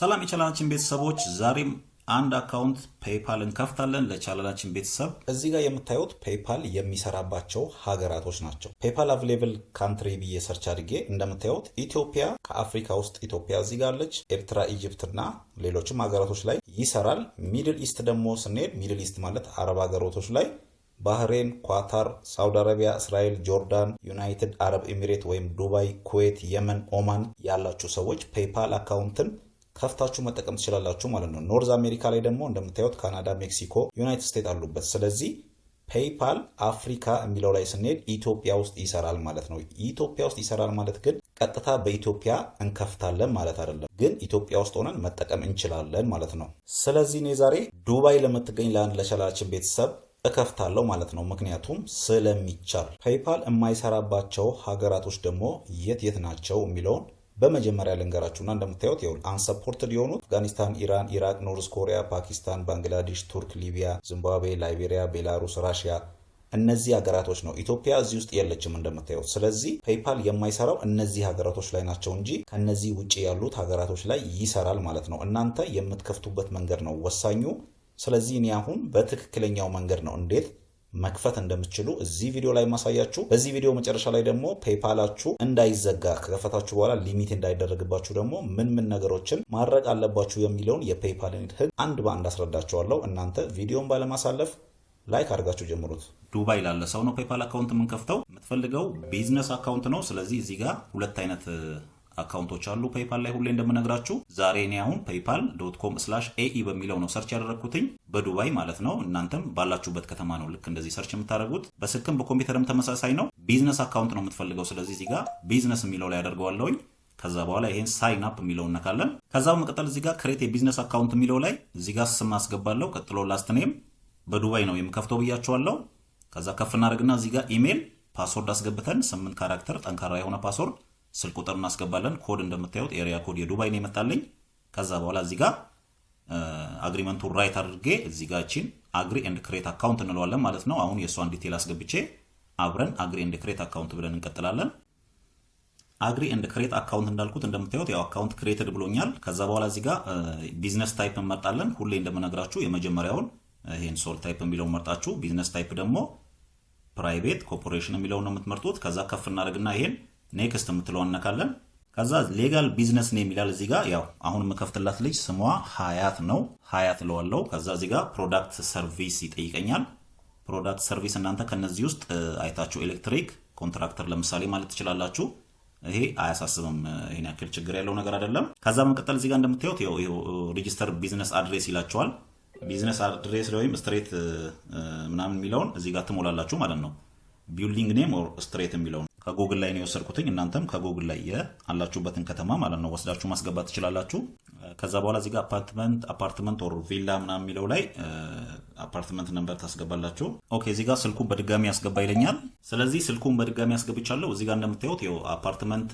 ሰላም የቻናላችን ቤተሰቦች ዛሬም አንድ አካውንት ፔይፓል እንከፍታለን ለቻናላችን ቤተሰብ። እዚህ ጋር የምታዩት ፔይፓል የሚሰራባቸው ሀገራቶች ናቸው። ፔይፓል አቬሌብል ካንትሪ ብዬ ሰርች አድርጌ እንደምታዩት ኢትዮጵያ ከአፍሪካ ውስጥ ኢትዮጵያ እዚህ ጋር አለች። ኤርትራ፣ ኢጅፕት እና ሌሎችም ሀገራቶች ላይ ይሰራል። ሚድል ኢስት ደግሞ ስንሄድ ሚድል ኢስት ማለት አረብ ሀገራቶች ላይ ባህሬን፣ ኳታር፣ ሳውዲ አረቢያ፣ እስራኤል፣ ጆርዳን፣ ዩናይትድ አረብ ኤሚሬት ወይም ዱባይ፣ ኩዌት፣ የመን፣ ኦማን ያላችሁ ሰዎች ፔይፓል አካውንትን ከፍታችሁ መጠቀም ትችላላችሁ ማለት ነው። ኖርዝ አሜሪካ ላይ ደግሞ እንደምታዩት ካናዳ፣ ሜክሲኮ፣ ዩናይትድ ስቴትስ አሉበት። ስለዚህ ፔይፓል አፍሪካ የሚለው ላይ ስንሄድ ኢትዮጵያ ውስጥ ይሰራል ማለት ነው። ኢትዮጵያ ውስጥ ይሰራል ማለት ግን ቀጥታ በኢትዮጵያ እንከፍታለን ማለት አይደለም፣ ግን ኢትዮጵያ ውስጥ ሆነን መጠቀም እንችላለን ማለት ነው። ስለዚህ እኔ ዛሬ ዱባይ ለምትገኝ ለአንድ ለቻናላችን ቤተሰብ እከፍታለሁ ማለት ነው። ምክንያቱም ስለሚቻል። ፔይፓል የማይሰራባቸው ሀገራቶች ደግሞ የት የት ናቸው የሚለውን በመጀመሪያ ልንገራችሁና እንደምታዩት አንሰፖርትድ የሆኑት አፍጋኒስታን፣ ኢራን፣ ኢራቅ፣ ኖርዝ ኮሪያ፣ ፓኪስታን፣ ባንግላዴሽ፣ ቱርክ፣ ሊቢያ፣ ዚምባብዌ፣ ላይቤሪያ፣ ቤላሩስ፣ ራሽያ እነዚህ ሀገራቶች ነው። ኢትዮጵያ እዚህ ውስጥ የለችም እንደምታዩት። ስለዚህ ፔይፓል የማይሰራው እነዚህ ሀገራቶች ላይ ናቸው እንጂ ከነዚህ ውጪ ያሉት ሀገራቶች ላይ ይሰራል ማለት ነው። እናንተ የምትከፍቱበት መንገድ ነው ወሳኙ። ስለዚህ እኔ አሁን በትክክለኛው መንገድ ነው እንዴት መክፈት እንደምትችሉ እዚህ ቪዲዮ ላይ ማሳያችሁ። በዚህ ቪዲዮ መጨረሻ ላይ ደግሞ ፔይፓላችሁ እንዳይዘጋ ከከፈታችሁ በኋላ ሊሚት እንዳይደረግባችሁ ደግሞ ምን ነገሮችን ማድረግ አለባችሁ የሚለውን የፔይፓልን ህግ አንድ በአንድ አስረዳችኋለሁ። እናንተ ቪዲዮን ባለማሳለፍ ላይክ አድርጋችሁ ጀምሩት። ዱባይ ላለ ሰው ነው ፔይፓል አካውንት የምንከፍተው። የምትፈልገው ቢዝነስ አካውንት ነው። ስለዚህ እዚህ ጋር ሁለት አይነት አካውንቶች አሉ ፔይፓል ላይ ሁሌ እንደምነግራችሁ። ዛሬ እኔ አሁን paypal.com/ae በሚለው ነው ሰርች ያደረኩትኝ በዱባይ ማለት ነው። እናንተም ባላችሁበት ከተማ ነው ልክ እንደዚህ ሰርች የምታደርጉት። በስልክም በኮምፒውተርም ተመሳሳይ ነው። ቢዝነስ አካውንት ነው የምትፈልገው። ስለዚህ እዚህ ጋር ቢዝነስ የሚለው ላይ አደርገዋለሁኝ። ከዛ በኋላ ይሄን ሳይን አፕ የሚለው እነካለን። ከዛ በመቀጠል እዚህ ጋር ክሬት የቢዝነስ አካውንት የሚለው ላይ እዚህ ጋር ስም አስገባለሁ። ቀጥሎ ላስት ኔም በዱባይ ነው የምከፍተው ብያችኋለሁ። ከዛ ከፍ እናደርግና እዚህ ጋር ኢሜል፣ ፓስወርድ አስገብተን 8 ካራክተር ጠንካራ የሆነ ፓስወርድ፣ ስልክ ቁጥር እናስገባለን። ኮድ እንደምታዩት ኤሪያ ኮድ የዱባይ ነው የመጣልኝ። ከዛ በኋላ እዚህ ጋር አግሪመንቱ ራይት አድርጌ እዚህ ጋር እቺን አግሪ ኤንድ ክሬት አካውንት እንለዋለን ማለት ነው። አሁን የሷን ዲቴል አስገብቼ አብረን አግሪ ኤንድ ክሬት አካውንት ብለን እንቀጥላለን። አግሪ ኤንድ ክሬት አካውንት እንዳልኩት እንደምታዩት ያው አካውንት ክሬትድ ብሎኛል። ከዛ በኋላ እዚህ ጋር ቢዝነስ ታይፕ እንመርጣለን። ሁሌ እንደምነግራችሁ የመጀመሪያውን ይሄን ሶል ታይፕ የሚለውን መርጣችሁ፣ ቢዝነስ ታይፕ ደግሞ ፕራይቬት ኮርፖሬሽን የሚለውን ነው የምትመርጡት። ከዛ ከፍ እናደርግና ይሄን ኔክስት የምትለውን እነካለን። ከዛ ሌጋል ቢዝነስ ነው የሚላል እዚህ ጋር። ያው አሁን የምከፍትላት ልጅ ስሟ ሀያት ነው፣ ሀያት ለዋለው። ከዛ እዚህ ጋር ፕሮዳክት ሰርቪስ ይጠይቀኛል። ፕሮዳክት ሰርቪስ እናንተ ከነዚህ ውስጥ አይታችሁ ኤሌክትሪክ ኮንትራክተር ለምሳሌ ማለት ትችላላችሁ። ይሄ አያሳስብም፣ ይሄን ያክል ችግር ያለው ነገር አይደለም። ከዛ በመቀጠል እዚህ ጋር እንደምታዩት ይሄው ሬጂስተር ቢዝነስ አድሬስ ይላችኋል። ቢዝነስ አድሬስ ወይም ስትሬት ምናምን የሚለውን እዚህ ጋር ትሞላላችሁ ማለት ነው። ቢልዲንግ ኔም ኦር ስትሬት የሚለውን ከጉግል ላይ ነው የወሰድኩትኝ። እናንተም ከጉግል ላይ ያላችሁበትን ከተማ ማለት ነው ወስዳችሁ ማስገባት ትችላላችሁ። ከዛ በኋላ እዚህ ጋር አፓርትመንት ኦር ቪላ ምናምን የሚለው ላይ አፓርትመንት ነምበር ታስገባላችሁ። ኦኬ እዚህ ጋር ስልኩን በድጋሚ ያስገባ ይለኛል። ስለዚህ ስልኩን በድጋሚ ያስገብቻለሁ። እዚህ ጋር እንደምታዩት ይኸው አፓርትመንት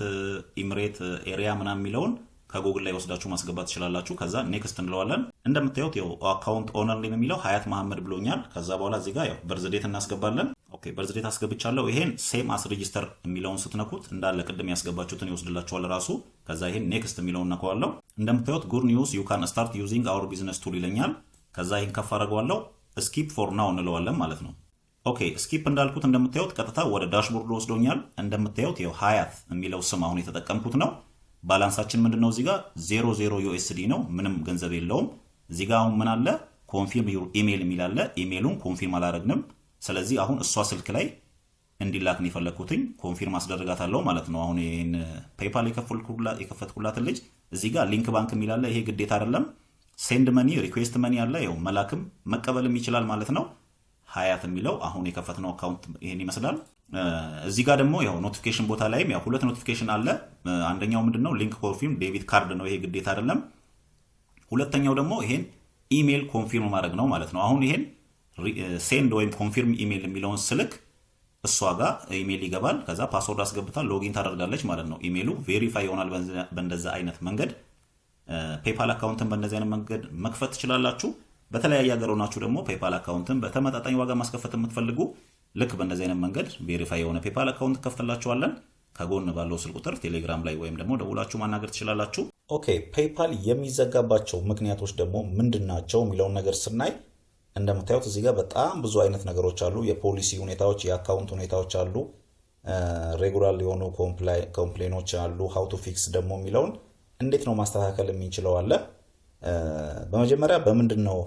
ኢምሬት ኤሪያ ምናምን የሚለውን ከጉግል ላይ ወስዳችሁ ማስገባት ትችላላችሁ። ከዛ ኔክስት እንለዋለን። እንደምታዩት ይኸው አካውንት ኦነር ኔም የሚለው ሀያት መሐመድ ብሎኛል። ከዛ በኋላ እዚህ ጋር ያው በርዝዴት እናስገባለን። ኦኬ በርዝዴት አስገብቻለሁ። ይሄን ሴም አስ ሬጂስተር የሚለውን ስትነኩት እንዳለ ቅድም ያስገባችሁትን ይወስድላችኋል ራሱ። ከዛ ይሄን ኔክስት የሚለውን ነካዋለሁ። እንደምታዩት ጉድ ኒውስ ዩ ካን ስታርት ዩዚንግ አወር ቢዝነስ ቱል ይለኛል። ከዛ ይሄን ከፍ አደርገዋለሁ። ስኪፕ ፎር ናው እንለዋለን ማለት ነው። ኦኬ ስኪፕ እንዳልኩት እንደምታዩት ቀጥታ ወደ ዳሽቦርድ ወስዶኛል። እንደምታዩት ይኸው ሀያት የሚለው ስም አሁን የተጠቀምኩት ነው። ባላንሳችን ምንድነው? እዚህ ጋር 00 USD ነው። ምንም ገንዘብ የለውም። እዚህ ጋር አሁን ምን አለ? ኮንፊርም ዩር ኢሜል የሚል አለ። ኢሜሉን ኮንፊርም አላደረግንም። ስለዚህ አሁን እሷ ስልክ ላይ እንዲላክ ነው የፈለኩትኝ። ኮንፊርም አስደርጋታለሁ ማለት ነው። አሁን ይሄን ፔይፓል የከፈትኩላትን ልጅ እዚህ ጋር ሊንክ ባንክ የሚል አለ። ይሄ ግዴታ አይደለም። ሴንድ መኒ ሪኩዌስት መኒ አለ። ያው መላክም መቀበልም ይችላል ማለት ነው። ሀያት የሚለው አሁን የከፈትነው አካውንት ይሄን ይመስላል። እዚህ ጋር ደግሞ ያው ኖቲፊኬሽን ቦታ ላይም ያው ሁለት ኖቲፊኬሽን አለ። አንደኛው ምንድነው? ሊንክ ኮንፊርም ዴቢት ካርድ ነው። ይሄ ግዴታ አይደለም። ሁለተኛው ደግሞ ይሄን ኢሜል ኮንፊርም ማድረግ ነው ማለት ነው። አሁን ይሄን ሴንድ ወይም ኮንፊርም ኢሜል የሚለውን ስልክ እሷ ጋር ኢሜል ይገባል። ከዛ ፓስወርድ አስገብታ ሎጊን ታደርጋለች ማለት ነው። ኢሜሉ ቬሪፋይ ይሆናል። በእንደዛ አይነት መንገድ ፔይፓል አካውንትን በእንደዚህ አይነት መንገድ መክፈት ትችላላችሁ። በተለያየ ሀገር ሆናችሁ ደግሞ ፔይፓል አካውንትን በተመጣጣኝ ዋጋ ማስከፈት የምትፈልጉ ልክ በእንደዚህ አይነት መንገድ ቬሪፋይ የሆነ ፔይፓል አካውንት ከፍተላችኋለን። ከጎን ባለው ስልክ ቁጥር ቴሌግራም ላይ ወይም ደግሞ ደውላችሁ ማናገር ትችላላችሁ። ኦኬ ፔይፓል የሚዘጋባቸው ምክንያቶች ደግሞ ምንድናቸው የሚለውን ነገር ስናይ እንደምታዩት እዚህ ጋር በጣም ብዙ አይነት ነገሮች አሉ። የፖሊሲ ሁኔታዎች፣ የአካውንት ሁኔታዎች አሉ፣ ሬጉላር የሆኑ ኮምፕሌኖች አሉ። ሃው ቱ ፊክስ ደግሞ የሚለውን እንዴት ነው ማስተካከል የምንችለው አለ። በመጀመሪያ በምንድን ነው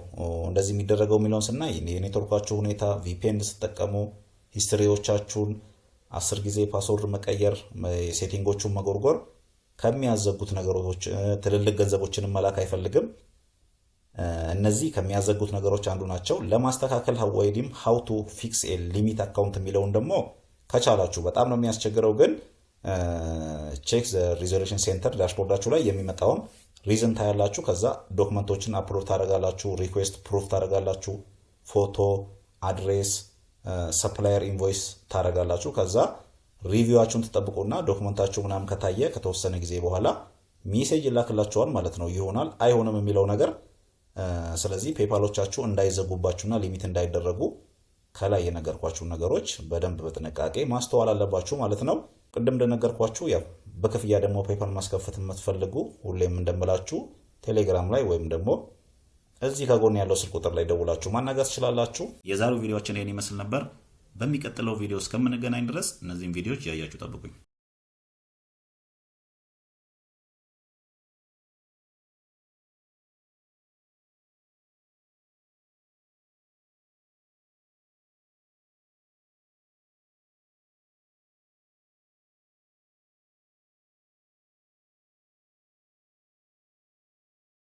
እንደዚህ የሚደረገው የሚለውን ስናይ የኔትወርካችሁ ሁኔታ፣ ቪፒኤን ስትጠቀሙ ሂስትሪዎቻችሁን 10 ጊዜ ፓስወርድ መቀየር፣ ሴቲንጎቹን መጎርጎር ከሚያዘጉት ነገሮች፣ ትልልቅ ገንዘቦችን መላክ አይፈልግም። እነዚህ ከሚያዘጉት ነገሮች አንዱ ናቸው። ለማስተካከል ወይም ሃው ቱ ፊክስ ኤ ሊሚት አካውንት የሚለውን ደግሞ ከቻላችሁ በጣም ነው የሚያስቸግረው፣ ግን ቼክ ዘ ሪዞሉሽን ሴንተር ዳሽቦርዳችሁ ላይ የሚመጣውን ሪዝን ታያላችሁ። ከዛ ዶክመንቶችን አፕሎድ ታደርጋላችሁ፣ ሪኩዌስት ፕሩፍ ታደርጋላችሁ፣ ፎቶ፣ አድሬስ፣ ሰፕላየር ኢንቮይስ ታደርጋላችሁ። ከዛ ሪቪዋችሁን ትጠብቁና ዶክመንታችሁ ምናምን ከታየ ከተወሰነ ጊዜ በኋላ ሜሴጅ ይላክላችኋል ማለት ነው። ይሆናል አይሆንም የሚለው ነገር። ስለዚህ ፔይፓሎቻችሁ እንዳይዘጉባችሁና ሊሚት እንዳይደረጉ ከላይ የነገርኳችሁ ነገሮች በደንብ በጥንቃቄ ማስተዋል አለባችሁ ማለት ነው። ቅድም እንደነገርኳችሁ ያው በክፍያ ደግሞ ፔይፓል ማስከፈት የምትፈልጉ ሁሌም እንደምላችሁ ቴሌግራም ላይ ወይም ደግሞ እዚህ ከጎን ያለው ስልክ ቁጥር ላይ ደውላችሁ ማናገር ትችላላችሁ። የዛሬው ቪዲዮአችን ይሄን ይመስል ነበር። በሚቀጥለው ቪዲዮ እስከምንገናኝ ድረስ እነዚህን ቪዲዮዎች ያያችሁ ጠብቁኝ።